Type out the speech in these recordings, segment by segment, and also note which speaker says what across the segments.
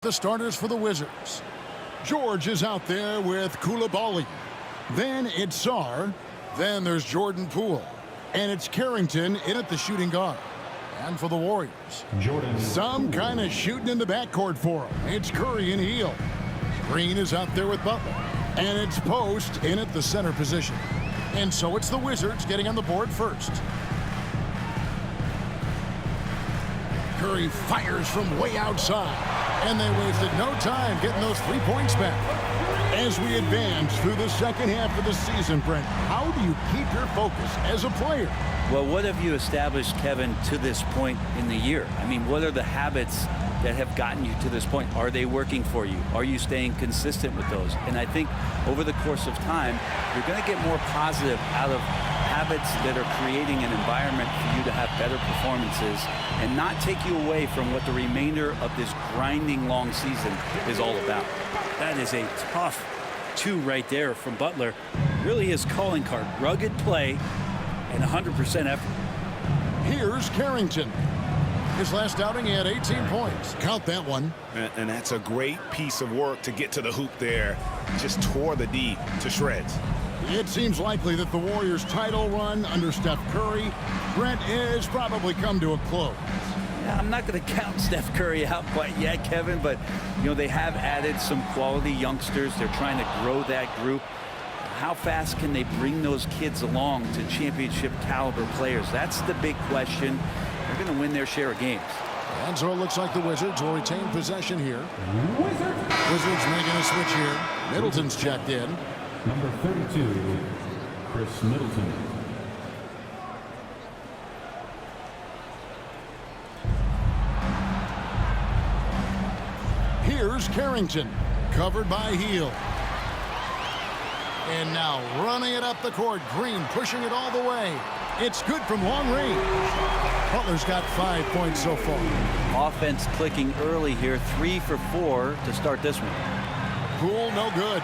Speaker 1: The starters for the Wizards. George is out there with Koulibaly. Then it's Sarr. Then there's Jordan Poole. And it's Carrington in at the shooting guard. And for the Warriors, some kind of shooting in the backcourt for him. It's Curry and Hield. Green is out there with Butler. And it's Post in at the center position. And so it's the Wizards getting on the board first. Curry fires from way outside. And they wasted no time getting those 3 points back. As we advance through the second half of the season, Brent, how do you keep your focus as a player?
Speaker 2: Well, what have you established, Kevin, to this point in the year? I mean, what are the habits that have gotten you to this point? Are they working for you? Are you staying consistent with those? And I think over the course of time, you're going to get more positive out of habits that are creating an environment for you to have better performances and not take you away from what the remainder of this grinding long season is all about. That is a tough 2 right there from Butler. Really his calling card. Rugged play and 100% effort.
Speaker 1: Here's Carrington. His last outing, he had 18 points. Count that one.
Speaker 3: And that's a great piece of work to get to the hoop there. Just tore the D to shreds.
Speaker 1: It seems likely that the Warriors' title run under Steph Curry, Brent, has probably come to a close.
Speaker 2: Yeah, I'm not going to count Steph Curry out quite yet, Kevin, but, you know, they have added some quality youngsters. They're trying to grow that group. How fast can they bring those kids along to championship caliber players? That's the big question. They're going to win their share of games.
Speaker 1: And so it looks like the Wizards will retain possession here. Wizards making a switch here. Middleton's checked in.
Speaker 4: Number 32, Chris Middleton.
Speaker 1: Here's Carrington, covered by Hield. And now running it up the court. Green pushing it all the way. It's good from long range. Butler's got 5 points so far.
Speaker 2: Offense clicking early here. 3 for 4 to start this one.
Speaker 1: Poole, no good.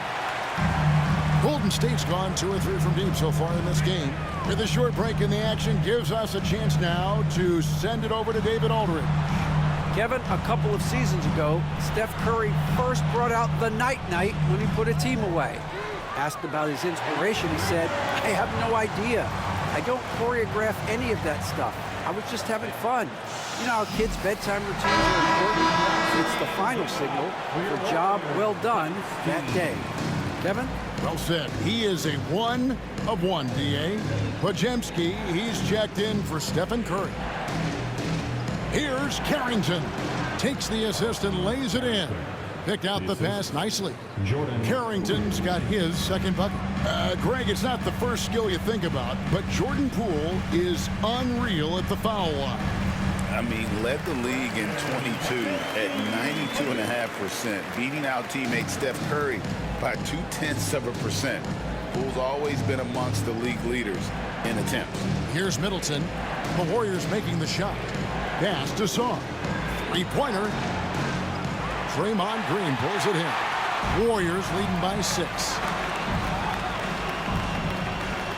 Speaker 1: Golden State's gone 2 or 3 from deep so far in this game. With a short break in the action gives us a chance now to send it over to David Aldridge.
Speaker 5: Kevin, a couple of seasons ago, Steph Curry first brought out the night-night when he put a team away. Asked about his inspiration, he said, "I have no idea. I don't choreograph any of that stuff. I was just having fun." You know how kids' bedtime routines are important? It's the final signal for a job well done that day. Kevin?
Speaker 1: Well said. He is a 1 of 1, D.A. Podziemski, he's checked in for Stephen Curry. Here's Carrington. Takes the assist and lays it in. Picked out the pass nicely. Carrington's got his second bucket. Greg, it's not the first skill you think about, but Jordan Poole is unreal at the foul line.
Speaker 3: I mean, led the league in 22 at 92.5%, beating out teammate Steph Curry by 0.2%. Poole's always been amongst the league leaders in attempts.
Speaker 1: Here's Middleton. The Warriors making the shot. Pass to Sarr. Three-pointer. Draymond Green pulls it in. Warriors leading by 6.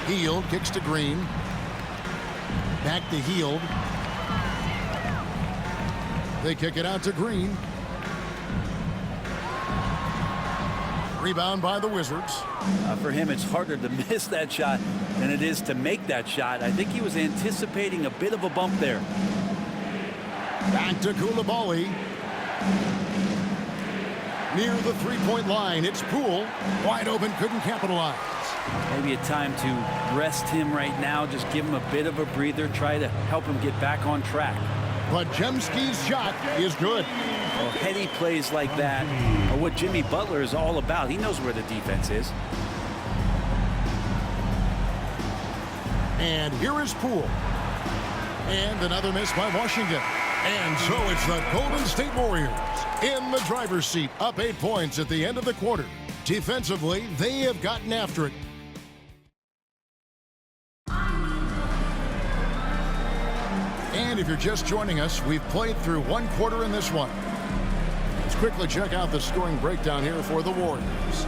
Speaker 1: Hield kicks to Green. Back to Hield. They kick it out to Green. Rebound by the Wizards.
Speaker 2: For him, it's harder to miss that shot than it is to make that shot. I think he was anticipating a bit of a bump there.
Speaker 1: Back to Koulibaly. Near the three-point line, it's Poole. Wide open, couldn't capitalize.
Speaker 2: Maybe a time to rest him right now, just give him a bit of a breather, try to help him get back on track.
Speaker 1: Podziemski's shot is good.
Speaker 2: Well, heady plays like that are what Jimmy Butler is all about. He knows where the defense is.
Speaker 1: And here is Poole. And another miss by Washington. And so it's the Golden State Warriors in the driver's seat, up 8 points at the end of the quarter. Defensively, they have gotten after it. And if you're just joining us, we've played through 1 quarter in this one. Let's quickly check out the scoring breakdown here for the Warriors.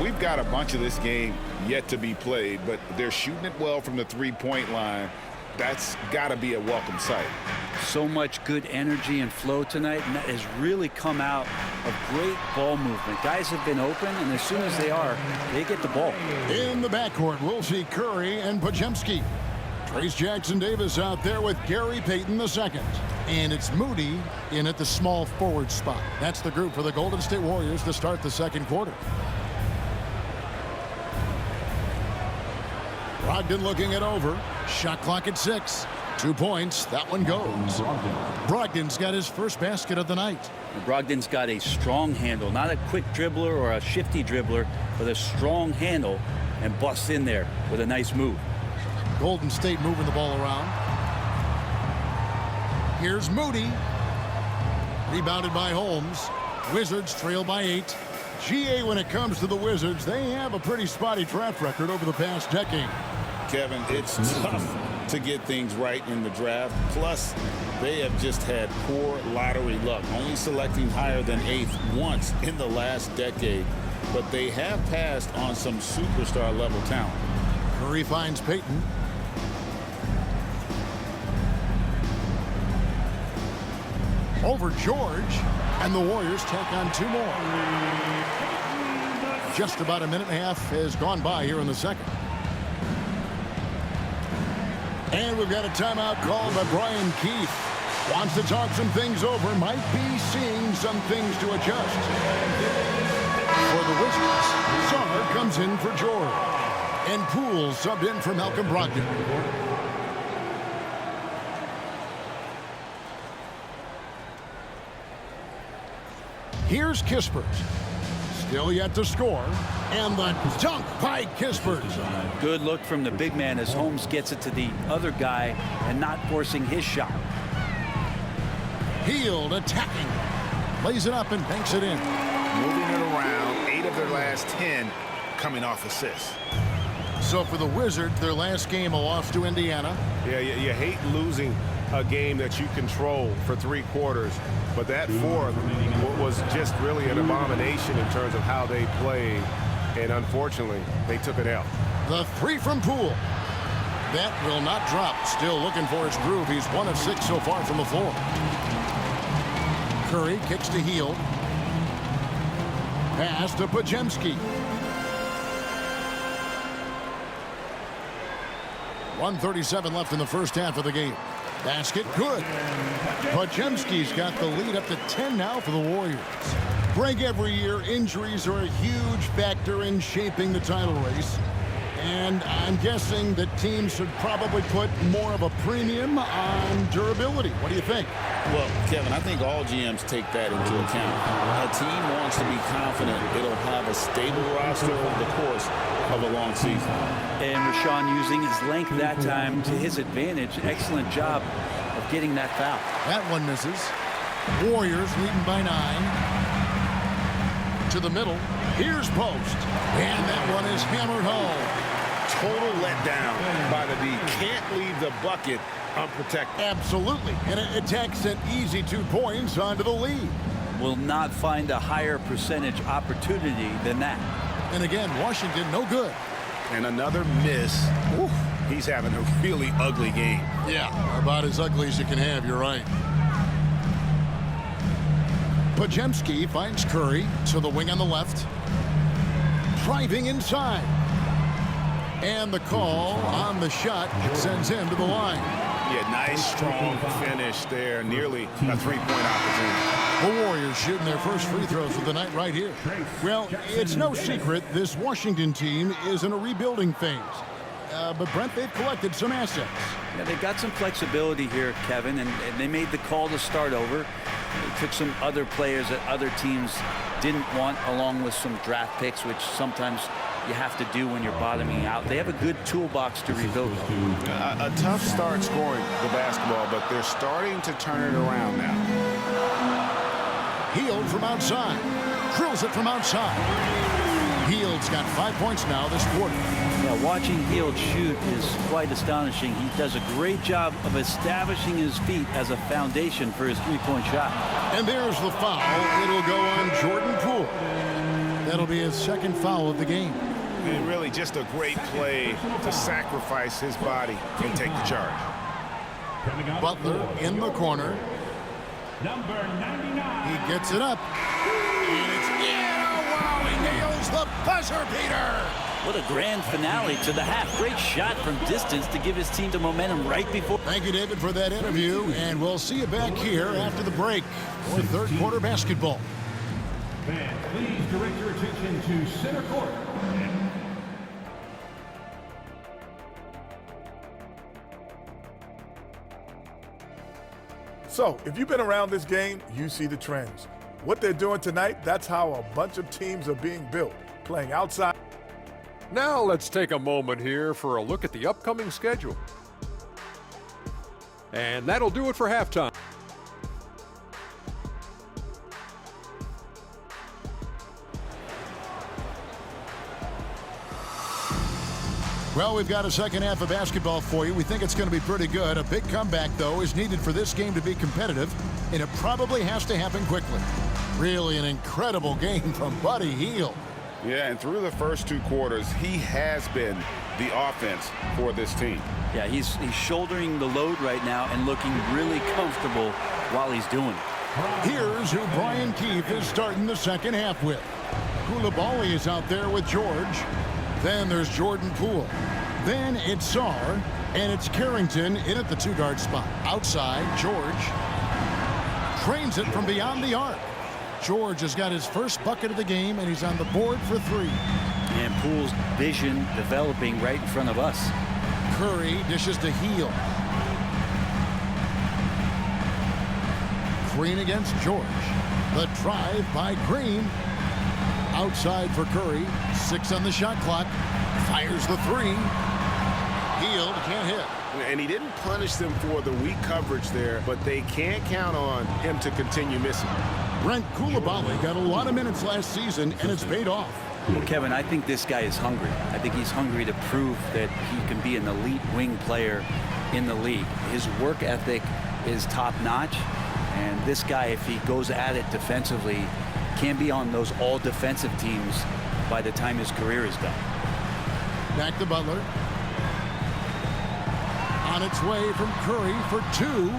Speaker 3: We've got a bunch of this game yet to be played, but they're shooting it well from the three-point line. That's got to be a welcome sight.
Speaker 2: So much good energy and flow tonight, and that has really come out of great ball movement. Guys have been open, and as soon as they are, they get the ball.
Speaker 1: In the backcourt, we'll see Curry and Podziemski. Trace Jackson-Davis out there with Gary Payton II. And it's Moody in at the small forward spot. That's the group for the Golden State Warriors to start the second quarter. Brogdon looking it over. Shot clock at 6. 2 points. That one goes. Brogdon's got his first basket of the night.
Speaker 2: Brogdon's got a strong handle, not a quick dribbler or a shifty dribbler, but a strong handle, and busts in there with a nice move.
Speaker 1: Golden State moving the ball around. Here's Moody. Rebounded by Holmes. Wizards trail by 8. GA, when it comes to the Wizards, they have a pretty spotty track record over the past decade.
Speaker 3: Kevin, it's tough to get things right in the draft. Plus, they have just had poor lottery luck, only selecting higher than 8th once in the last decade. But they have passed on some superstar-level talent.
Speaker 1: Curry finds Payton. Over George, and the Warriors take on 2 more. Just about a minute and a half has gone by here in the second. And we've got a timeout called by Brian Keith. Wants to talk some things over, might be seeing some things to adjust. For the Wizards, Sarr comes in for George. And Poole subbed in for Malcolm Brogdon. Here's Kispert. Still yet to score. And the dunk by Kispert.
Speaker 2: Good look from the big man as Holmes gets it to the other guy and not forcing his shot.
Speaker 1: Hield attacking. Lays it up and banks it in.
Speaker 3: Moving it around, 8 of their last 10 coming off assists.
Speaker 1: So for the Wizards, their last game, a loss to Indiana.
Speaker 6: Yeah, you hate losing a game that you control for 3 quarters, but that fourth was just really an abomination in terms of how they played, and unfortunately, they took an L.
Speaker 1: The 3 from Poole. That will not drop. Still looking for his groove. He's 1 of 6 so far from the floor. Curry kicks to Hield. Pass to Podziemski. 1:37 left in the first half of the game. Basket good. Podziemski's got the lead up to 10 now for the Warriors. Break every year, injuries are a huge factor in shaping the title race. And I'm guessing that teams should probably put more of a premium on durability. What do you think?
Speaker 3: Well, Kevin, I think all GMs take that into account. A team wants to be confident it'll have a stable roster over the course of a long season.
Speaker 2: And Rashawn using his length that time to his advantage. Excellent job of getting that foul.
Speaker 1: That one misses. Warriors leading by 9. To the middle. Here's Post. And that one is hammered home.
Speaker 3: Total letdown by the D. Can't leave the bucket unprotected.
Speaker 1: Absolutely. And it takes an easy 2 points onto the lead.
Speaker 2: Will not find a higher percentage opportunity than that.
Speaker 1: And again, Washington no good.
Speaker 3: And another miss. Oof, he's having a really ugly game.
Speaker 1: Yeah, about as ugly as you can have, you're right. Podziemski finds Curry to the wing on the left. Driving inside. And the call on the shot sends him to the line.
Speaker 3: Yeah, nice, strong finish there. Nearly a 3-point opportunity.
Speaker 1: The Warriors shooting their first free throws of the night right here. Well, it's no secret this Washington team is in a rebuilding phase. But, Brent, they've collected some assets.
Speaker 2: Yeah, they got some flexibility here, Kevin, and they made the call to start over. They took some other players that other teams didn't want, along with some draft picks, which sometimes you have to do when you're bottoming out. They have a good toolbox to rebuild.
Speaker 3: A tough start scoring the basketball, but they're starting to turn it around now.
Speaker 1: Hield from outside. Drills it from outside. Hield's got 5 points now this quarter.
Speaker 2: Yeah, watching Hield shoot is quite astonishing. He does a great job of establishing his feet as a foundation for his 3-point shot.
Speaker 1: And there's the foul. It'll go on Jordan Poole. That'll be his second foul of the game.
Speaker 6: And really just a great play to sacrifice his body and take the charge.
Speaker 1: Butler in the corner.
Speaker 4: Number 99.
Speaker 1: He gets it up. And it's in. Oh, wow, he nails the buzzer beater.
Speaker 2: What a grand finale to the half. Great shot from distance to give his team the momentum right before.
Speaker 1: Thank you, David, for that interview, and we'll see you back here after the break for third quarter basketball.
Speaker 4: Fans, please direct your attention to center court.
Speaker 7: So, if you've been around this game, you see the trends. What they're doing tonight, that's how a bunch of teams are being built, playing outside.
Speaker 8: Now let's take a moment here for a look at the upcoming schedule. And that'll do it for halftime.
Speaker 1: Well, we've got a second half of basketball for you. We think it's going to be pretty good. A big comeback, though, is needed for this game to be competitive, and it probably has to happen quickly. Really an incredible game from Buddy Hield.
Speaker 3: Yeah, and through the first two quarters, he has been the offense for this team.
Speaker 2: Yeah, he's shouldering the load right now and looking really comfortable while he's doing it.
Speaker 1: Here's who Brian Keefe is starting the second half with. Koulibaly is out there with George. Then there's Jordan Poole. Then it's Sarr, and it's Carrington in at the two-guard spot. Outside, George trains it from beyond the arc. George has got his first bucket of the game, and he's on the board for three.
Speaker 2: And Poole's vision developing right in front of us.
Speaker 1: Curry dishes to Hield. Green against George. The drive by Green. Outside for Curry. 6 on the shot clock. Fires the three. Hield can't hit.
Speaker 6: And he didn't punish them for the weak coverage there, but they can't count on him to continue missing.
Speaker 1: Brent Koulibaly got a lot of minutes last season, and it's paid off.
Speaker 2: Well, Kevin, I think this guy is hungry. I think he's hungry to prove that he can be an elite wing player in the league. His work ethic is top-notch, and this guy, if he goes at it defensively, can be on those all-defensive teams by the time his career is done.
Speaker 1: Back to Butler. On its way from Curry for two.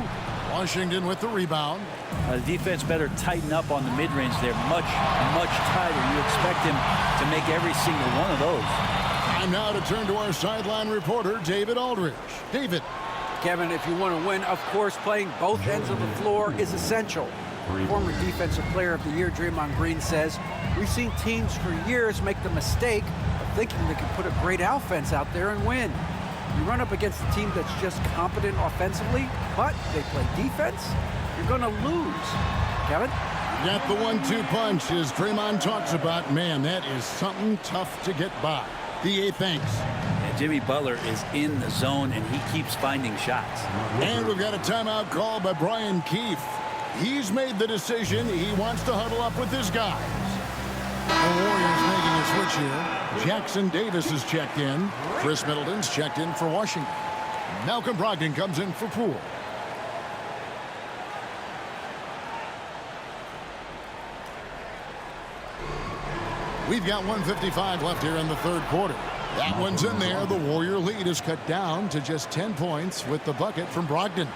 Speaker 1: Washington with the rebound.
Speaker 2: The defense better tighten up on the mid-range there. Much tighter. You expect him to make every single one of those.
Speaker 1: Time now to turn to our sideline reporter, David Aldridge. David.
Speaker 5: Kevin, if you want to win, of course, playing both ends of the floor is essential. Former Defensive Player of the Year Draymond Green says, we've seen teams for years make the mistake of thinking they can put a great offense out there and win. You run up against a team that's just competent offensively, but they play defense, you're going to lose. Kevin?
Speaker 1: Got the 1-2 punch, as Draymond talks about. Man, that is something tough to get by. DA thanks.
Speaker 2: And Jimmy Butler is in the zone, and he keeps finding shots.
Speaker 1: And we've got a timeout call by Brian Keefe. He's made the decision. He wants to huddle up with his guys. The Warriors making a switch here. Jackson Davis is checked in. Chris Middleton's checked in for Washington. Malcolm Brogdon comes in for Poole. We've got 1:55 left here in the third quarter. That one's in there. The Warrior lead is cut down to just 10 points with the bucket from Brogdon.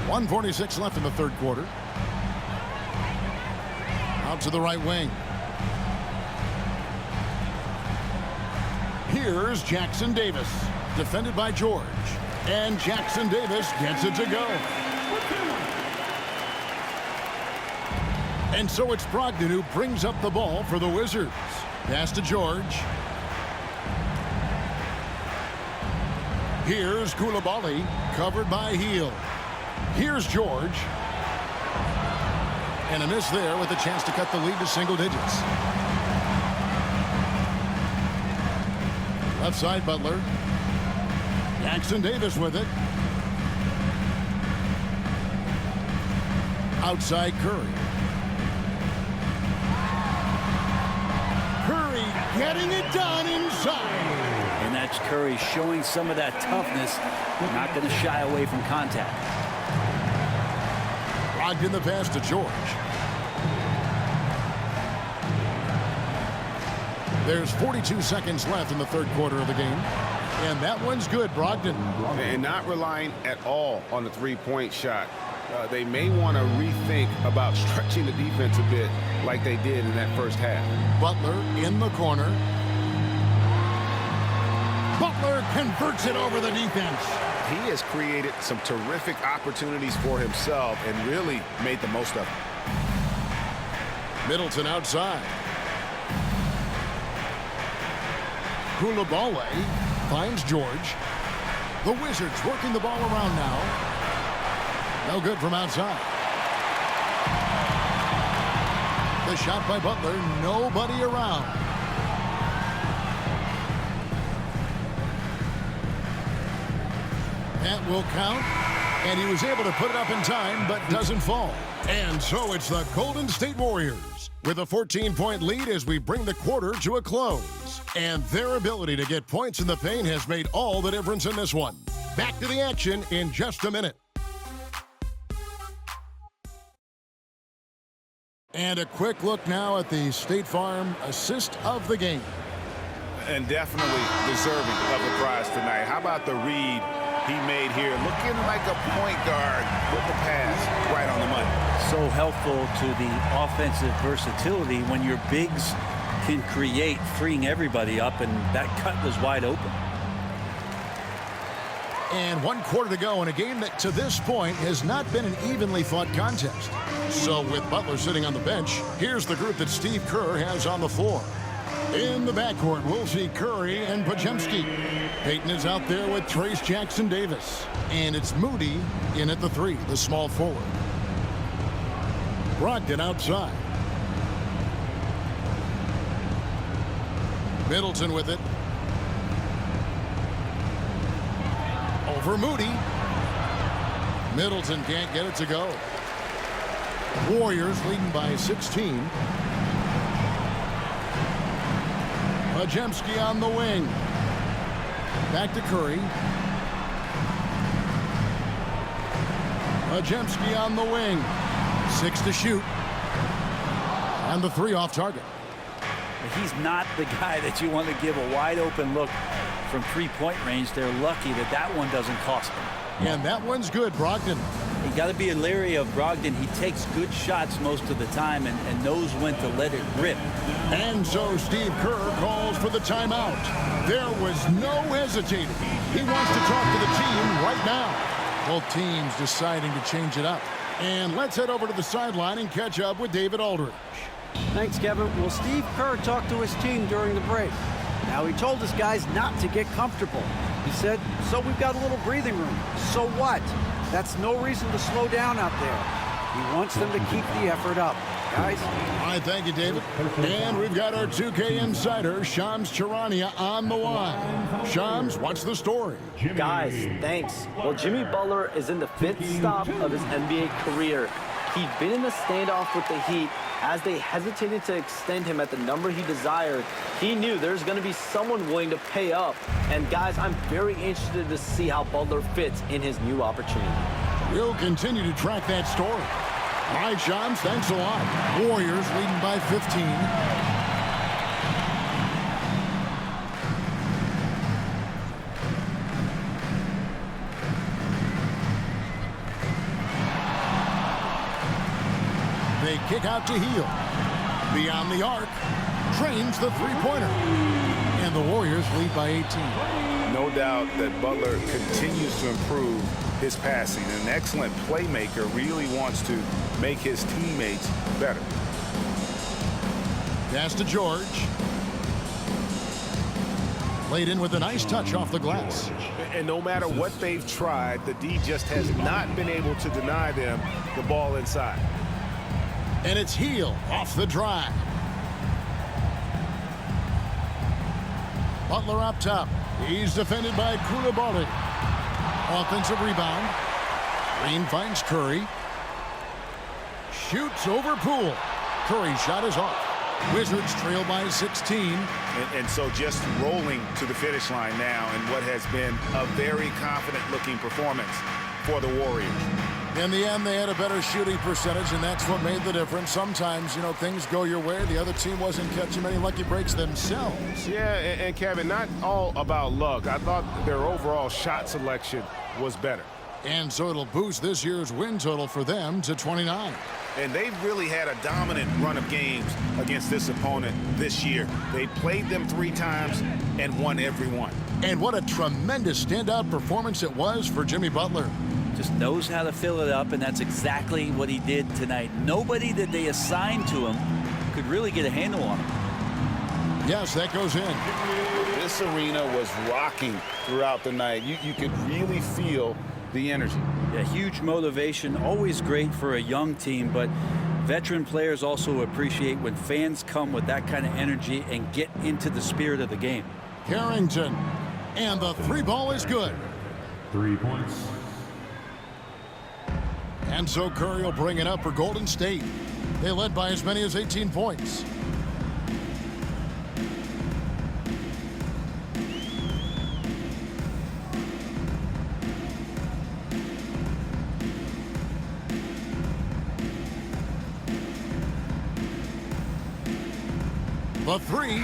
Speaker 1: 1:46 left in the third quarter. Out to the right wing. Here's Jackson Davis, defended by George. And Jackson Davis gets it to go. And so it's Brogdon who brings up the ball for the Wizards. Pass to George. Here's Koulibaly, covered by Hield. Here's George. And a miss there with a chance to cut the lead to single digits. Left side, Butler. Jackson Davis with it. Outside, Curry. Curry getting it done inside.
Speaker 2: And that's Curry showing some of that toughness. Not going to shy away from contact.
Speaker 1: Brogdon the pass to George. There's 42 seconds left in the third quarter of the game. And that one's good, Brogdon.
Speaker 6: And not relying at all on the three-point shot. they may want to rethink about stretching the defense a bit like they did in that first half.
Speaker 1: Butler in the corner. Butler converts it over the defense.
Speaker 3: He has created some terrific opportunities for himself and really made the most of it.
Speaker 1: Middleton outside. Koulibaly finds George. The Wizards working the ball around now. No good from outside. The shot by Butler, nobody around. That will count, and he was able to put it up in time, but doesn't fall. And so it's the Golden State Warriors with a 14-point lead as we bring the quarter to a close. And their ability to get points in the paint has made all the difference in this one. Back to the action in just a minute. And a quick look now at the State Farm assist of the game.
Speaker 3: And definitely deserving of the prize tonight. How about the read he made here? Looking like a point guard with the pass right on the money.
Speaker 2: So helpful to the offensive versatility when your bigs can create, freeing everybody up, and that cut was wide open.
Speaker 1: And 1 quarter to go in a game that to this point has not been an evenly fought contest. So with Butler sitting on the bench, here's the group that Steve Kerr has on the floor. In the backcourt, we'll see Curry and Podziemski. Payton is out there with Trace Jackson-Davis. And it's Moody in at the 3, the small forward. Brogdon outside. Middleton with it. Over Moody. Middleton can't get it to go. Warriors leading by 16. Podziemski on the wing. Back to Curry. Podziemski on the wing. 6 to shoot. And the 3 off target.
Speaker 2: He's not the guy that you want to give a wide open look from 3-point range. They're lucky that that one doesn't cost them.
Speaker 1: And that one's good, Brogdon.
Speaker 2: You got to be leery of Brogdon. He takes good shots most of the time and knows when to let it rip.
Speaker 1: And so Steve Kerr calls for the timeout. There was no hesitating. He wants to talk to the team right now. Both teams deciding to change it up. And let's head over to the sideline and catch up with David Aldridge.
Speaker 5: Thanks, Kevin. Well, Steve Kerr talked to his team during the break. Now, he told his guys not to get comfortable. He said, so we've got a little breathing room. So what? That's no reason to slow down out there. He wants them to keep the effort up. Guys?
Speaker 1: All right, thank you, David. And we've got our 2K insider, Shams Charania, on the line. Shams, what's the story?
Speaker 9: Guys, thanks. Well, Jimmy Butler is in the 5th stop of his NBA career. He'd been in the standoff with the Heat. As they hesitated to extend him at the number he desired, he knew there's going to be someone willing to pay up. And guys, I'm very interested to see how Butler fits in his new opportunity.
Speaker 1: We'll continue to track that story. All right, Shams, thanks a lot. Warriors leading by 15. They kick out to Heel. Beyond the arc. Trains the three-pointer. And the Warriors lead by 18.
Speaker 3: No doubt that Butler continues to improve his passing. An excellent playmaker, really wants to make his teammates better.
Speaker 1: Pass to George. Played in with a nice touch off the glass.
Speaker 6: And no matter what they've tried, the D just has not been able to deny them the ball inside.
Speaker 1: And it's Heel off the drive. Butler up top. He's defended by Koulibaly. Offensive rebound. Green finds Curry. Shoots over Poole. Curry's shot is off. Wizards trail by 16.
Speaker 3: And so just rolling to the finish line now in what has been a very confident-looking performance for the Warriors.
Speaker 1: In the end, they had a better shooting percentage, and that's what made the difference. Sometimes, you know, things go your way. The other team wasn't catching many lucky breaks themselves.
Speaker 6: Yeah, and Kevin, not all about luck. I thought their overall shot selection was better.
Speaker 1: And so it'll boost this year's win total for them to 29.
Speaker 3: And they've really had a dominant run of games against this opponent this year. They played them 3 times and won every one.
Speaker 1: And what a tremendous standout performance it was for Jimmy Butler.
Speaker 2: Just knows how to fill it up, and that's exactly what he did tonight. Nobody that they assigned to him could really get a handle on him.
Speaker 1: Yes, that goes in.
Speaker 3: This arena was rocking throughout the night. You could really feel the energy.
Speaker 2: Yeah, huge motivation, always great for a young team, but veteran players also appreciate when fans come with that kind of energy and get into the spirit of the game.
Speaker 1: Carrington, and the 3 ball is good.
Speaker 4: 3 points.
Speaker 1: And so Curry will bring it up for Golden State. They led by as many as 18 points. The 3,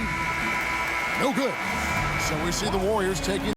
Speaker 1: no good. So we see the Warriors taking